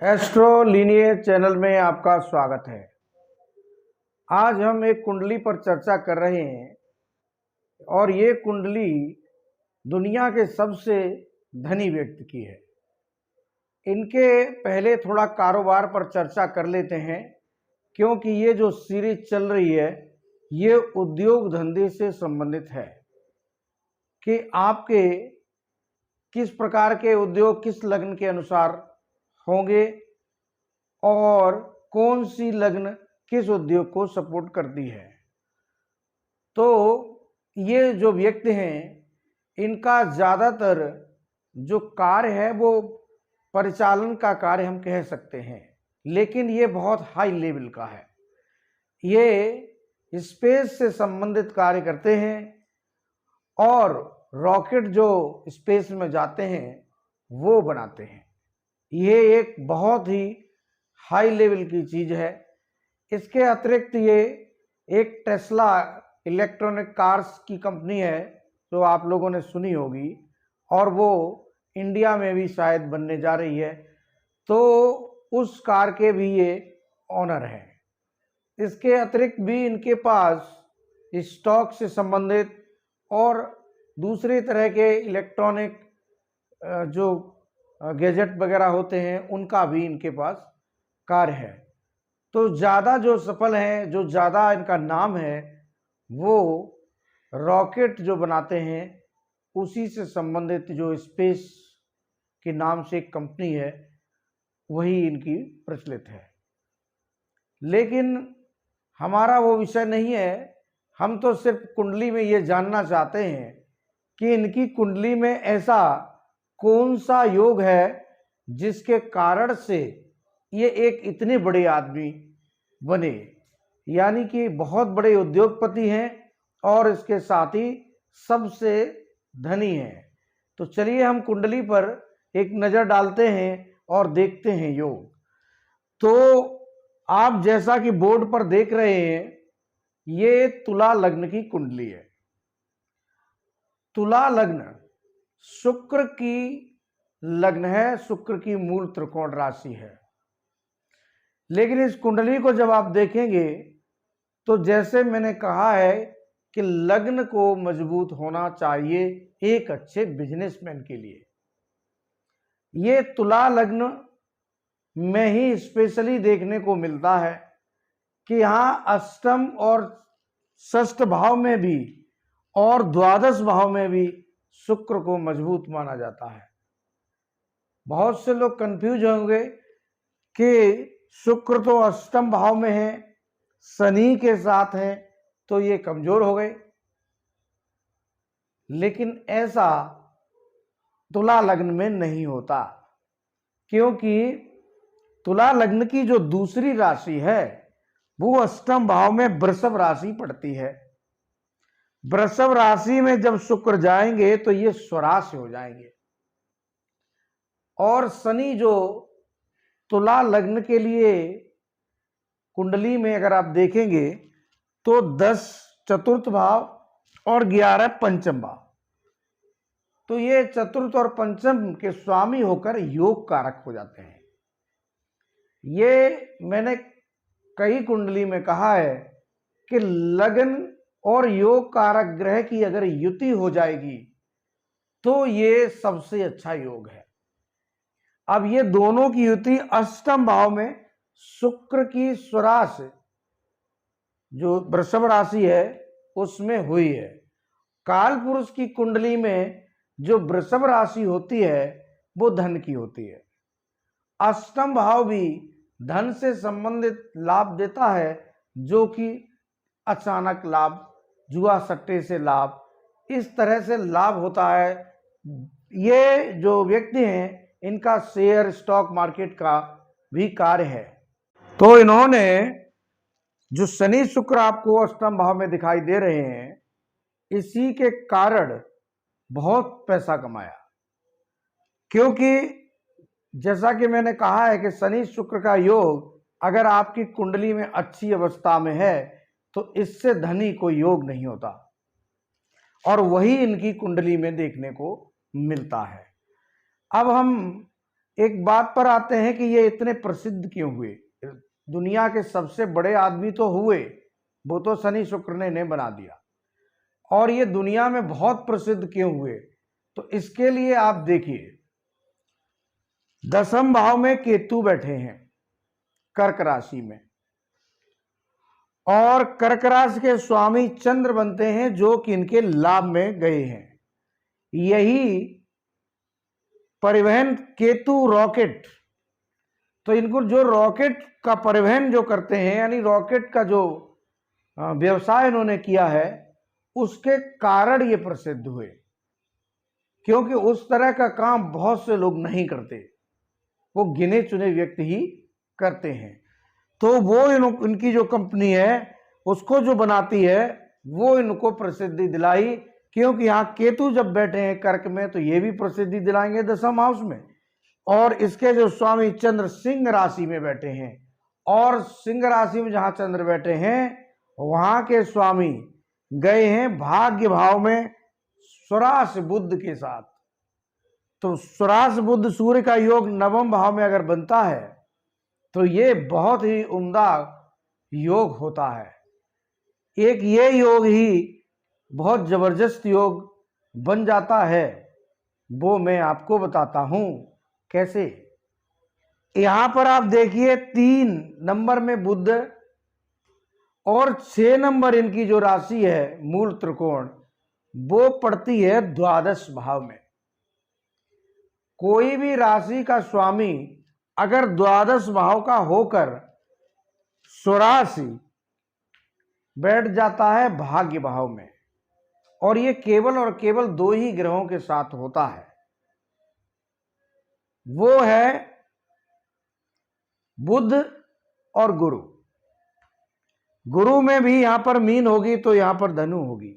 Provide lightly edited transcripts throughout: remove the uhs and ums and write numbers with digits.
Astro linear channel में आपका स्वागत है। आज हम एक कुंडली पर चर्चा कर रहे हैं और ये कुंडली दुनिया के सबसे धनी व्यक्ति की है। इनके पहले थोड़ा कारोबार पर चर्चा कर लेते हैं, क्योंकि ये जो सीरीज चल रही है ये उद्योग धंधे से संबंधित है कि आपके किस प्रकार के उद्योग किस लग्न के अनुसार होंगे और कौन सी लग्न किस उद्योग को सपोर्ट करती है। तो ये जो व्यक्ति हैं इनका ज़्यादातर जो कार्य है वो परिचालन का कार्य हम कह सकते हैं, लेकिन ये बहुत हाई लेवल का है। ये स्पेस से संबंधित कार्य करते हैं और रॉकेट जो स्पेस में जाते हैं वो बनाते हैं। ये एक बहुत ही हाई लेवल की चीज़ है। इसके अतिरिक्त ये एक टेस्ला इलेक्ट्रॉनिक कार्स की कंपनी है जो आप लोगों ने सुनी होगी, और वो इंडिया में भी शायद बनने जा रही है, तो उस कार के भी ये ऑनर हैं। इसके अतिरिक्त भी इनके पास स्टॉक से संबंधित और दूसरे तरह के इलेक्ट्रॉनिक जो गैजेट वगैरह होते हैं उनका भी इनके पास कार्य है। तो ज़्यादा जो सफल हैं, जो ज़्यादा इनका नाम है, वो रॉकेट जो बनाते हैं उसी से संबंधित जो स्पेस के नाम से एक कंपनी है वही इनकी प्रचलित है। लेकिन हमारा वो विषय नहीं है। हम तो सिर्फ कुंडली में ये जानना चाहते हैं कि इनकी कुंडली में ऐसा कौन सा योग है जिसके कारण से ये एक इतने बड़े आदमी बने, यानी कि बहुत बड़े उद्योगपति हैं और इसके साथ ही सबसे धनी हैं। तो चलिए हम कुंडली पर एक नज़र डालते हैं और देखते हैं योग। तो आप जैसा कि बोर्ड पर देख रहे हैं ये तुला लग्न की कुंडली है। तुला लग्न शुक्र की लग्न है, शुक्र की मूल त्रिकोण राशि है। लेकिन इस कुंडली को जब आप देखेंगे तो जैसे मैंने कहा है कि लग्न को मजबूत होना चाहिए एक अच्छे बिजनेसमैन के लिए। ये तुला लग्न में ही स्पेशली देखने को मिलता है कि यहाँ अष्टम और षष्ठ भाव में भी और द्वादश भाव में भी शुक्र को मजबूत माना जाता है। बहुत से लोग कंफ्यूज होंगे कि शुक्र तो अष्टम भाव में है, शनि के साथ है, तो ये कमजोर हो गए। लेकिन ऐसा तुला लग्न में नहीं होता, क्योंकि तुला लग्न की जो दूसरी राशि है वो अष्टम भाव में वृषभ राशि पड़ती है। वृषभ राशि में जब शुक्र जाएंगे तो ये स्वराशि हो जाएंगे। और शनि जो तुला लग्न के लिए कुंडली में अगर आप देखेंगे तो 10 चतुर्थ भाव और 11 पंचम भाव, तो ये चतुर्थ और पंचम के स्वामी होकर योग कारक हो जाते हैं। ये मैंने कई कुंडली में कहा है कि लग्न और योग कारक ग्रह की अगर युति हो जाएगी तो ये सबसे अच्छा योग है। अब ये दोनों की युति अष्टम भाव में शुक्र की स्वराशि जो वृषभ राशि है उसमें हुई है। काल पुरुष की कुंडली में जो वृषभ राशि होती है वो धन की होती है। अष्टम भाव भी धन से संबंधित लाभ देता है, जो कि अचानक लाभ, जुआ सट्टे से लाभ, इस तरह से लाभ होता है। ये जो व्यक्ति हैं इनका शेयर स्टॉक मार्केट का भी कार्य है। तो इन्होंने जो शनि शुक्र आपको अष्टम भाव में दिखाई दे रहे हैं, इसी के कारण बहुत पैसा कमाया। क्योंकि जैसा कि मैंने कहा है कि शनि शुक्र का योग अगर आपकी कुंडली में अच्छी अवस्था में है तो इससे धनी कोई योग नहीं होता, और वही इनकी कुंडली में देखने को मिलता है। अब हम एक बात पर आते हैं कि ये इतने प्रसिद्ध क्यों हुए। दुनिया के सबसे बड़े आदमी तो हुए, वो तो शनि शुक्र ने बना दिया, और ये दुनिया में बहुत प्रसिद्ध क्यों हुए, तो इसके लिए आप देखिए, 10वें भाव में केतु बैठे हैं कर्क राशि में, और कर्क राशि के स्वामी चंद्र बनते हैं जो कि इनके लाभ में गए हैं। यही परिवहन केतु रॉकेट, तो इनको जो रॉकेट का परिवहन जो करते हैं, यानी रॉकेट का जो व्यवसाय इन्होंने किया है, उसके कारण ये प्रसिद्ध हुए, क्योंकि उस तरह का काम बहुत से लोग नहीं करते, वो गिने चुने व्यक्ति ही करते हैं। तो वो इनकी जो कंपनी है उसको जो बनाती है वो इनको प्रसिद्धि दिलाई, क्योंकि यहाँ केतु जब बैठे हैं कर्क में तो ये भी प्रसिद्धि दिलाएंगे 10वें हाउस में। और इसके जो स्वामी चंद्र सिंह राशि में बैठे हैं, और सिंह राशि में जहां चंद्र बैठे हैं वहां के स्वामी गए हैं भाग्य भाव में स्वराश बुध के साथ। तो स्वराश बुध सूर्य का योग 9वें भाव में अगर बनता है तो ये बहुत ही उम्दा योग होता है। एक ये योग ही बहुत जबरदस्त योग बन जाता है, वो मैं आपको बताता हूं कैसे। यहां पर आप देखिए 3 नंबर में बुध और 6 नंबर इनकी जो राशि है मूल त्रिकोण, वो पड़ती है द्वादश भाव में। कोई भी राशि का स्वामी अगर द्वादश भाव का होकर स्वराशि बैठ जाता है भाग्य भाव में, और ये केवल और केवल 2 ही ग्रहों के साथ होता है, वो है बुध और गुरु। गुरु में भी यहां पर मीन होगी तो यहां पर धनु होगी।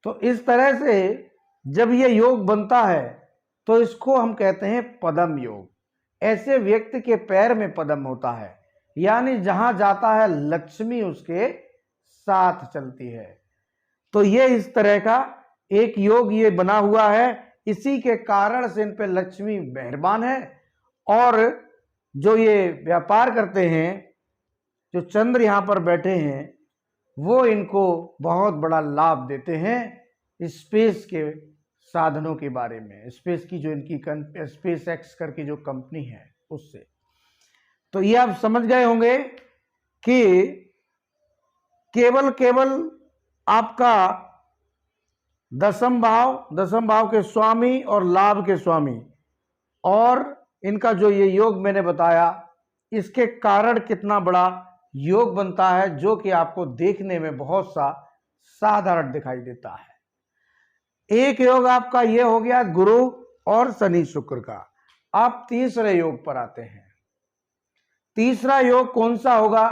तो इस तरह से जब ये योग बनता है तो इसको हम कहते हैं पदम योग। ऐसे व्यक्ति के पैर में पदम होता है, यानी जहां जाता है लक्ष्मी उसके साथ चलती है। तो ये इस तरह का एक योग ये बना हुआ है, इसी के कारण से इन पे लक्ष्मी मेहरबान है। और जो ये व्यापार करते हैं, जो चंद्र यहाँ पर बैठे हैं, वो इनको बहुत बड़ा लाभ देते हैं स्पेस के साधनों के बारे में, स्पेस की जो इनकी स्पेस एक्स करके जो कंपनी है उससे। तो ये आप समझ गए होंगे कि केवल आपका 10वें भाव के स्वामी और लाभ के स्वामी, और इनका जो ये योग मैंने बताया, इसके कारण कितना बड़ा योग बनता है, जो कि आपको देखने में बहुत सा साधारण दिखाई देता है। एक योग आपका ये हो गया गुरु और शनि शुक्र का। आप तीसरे योग पर आते हैं। तीसरा योग कौन सा होगा?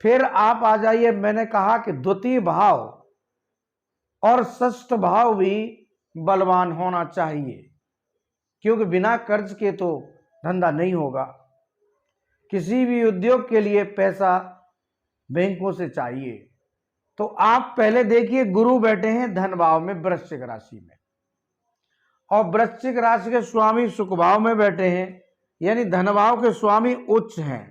फिर आप आ जाइए, मैंने कहा कि द्वितीय भाव और षष्ठ भाव भी बलवान होना चाहिए, क्योंकि बिना कर्ज के तो धंधा नहीं होगा। किसी भी उद्योग के लिए पैसा बैंकों से चाहिए। तो आप पहले देखिए, गुरु बैठे हैं धन भाव में वृश्चिक राशि में, और वृश्चिक राशि के स्वामी सुख भाव में बैठे हैं, यानी धन भाव के स्वामी उच्च हैं।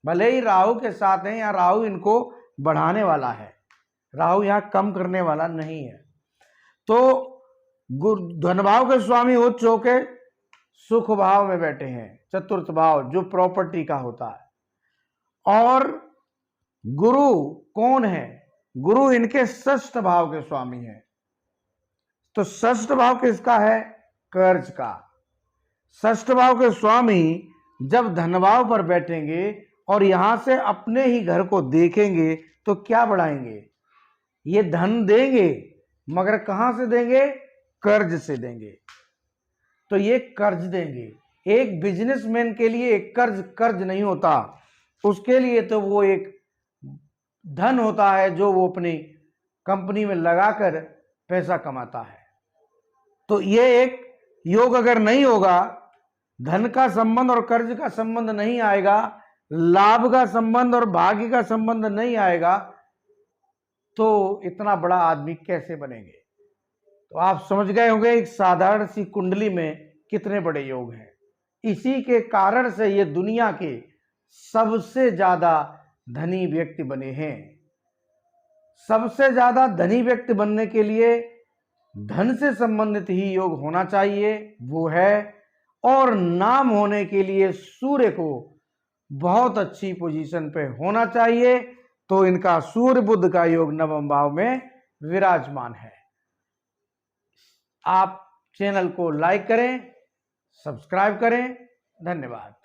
भले ही राहु के साथ हैं, या राहु इनको बढ़ाने वाला है, राहु यहां कम करने वाला नहीं है। तो धन भाव के स्वामी उच्च होके सुख भाव में बैठे हैं, चतुर्थ भाव जो प्रॉपर्टी का होता है। और गुरु कौन है? गुरु इनके षष्ठ भाव के स्वामी हैं। तो षष्ठ भाव किसका है? कर्ज का। षष्ठ भाव के स्वामी जब धन भाव पर बैठेंगे और यहां से अपने ही घर को देखेंगे तो क्या बढ़ाएंगे? ये धन देंगे, मगर कहां से देंगे? कर्ज से देंगे। तो ये कर्ज देंगे। एक बिजनेसमैन के लिए कर्ज नहीं होता, उसके लिए तो वो एक धन होता है जो वो अपनी कंपनी में लगाकर पैसा कमाता है। तो ये एक योग अगर नहीं होगा, धन का संबंध और कर्ज का संबंध नहीं आएगा, लाभ का संबंध और भाग्य का संबंध नहीं आएगा, तो इतना बड़ा आदमी कैसे बनेंगे? तो आप समझ गए होंगे एक साधारण सी कुंडली में कितने बड़े योग हैं। इसी के कारण से ये दुनिया के सबसे ज्यादा धनी व्यक्ति बने हैं। सबसे ज्यादा धनी व्यक्ति बनने के लिए धन से संबंधित ही योग होना चाहिए, वो है। और नाम होने के लिए सूर्य को बहुत अच्छी पोजीशन पे होना चाहिए, तो इनका सूर्य बुध का योग नवम भाव में विराजमान है। आप चैनल को लाइक करें, सब्सक्राइब करें। धन्यवाद।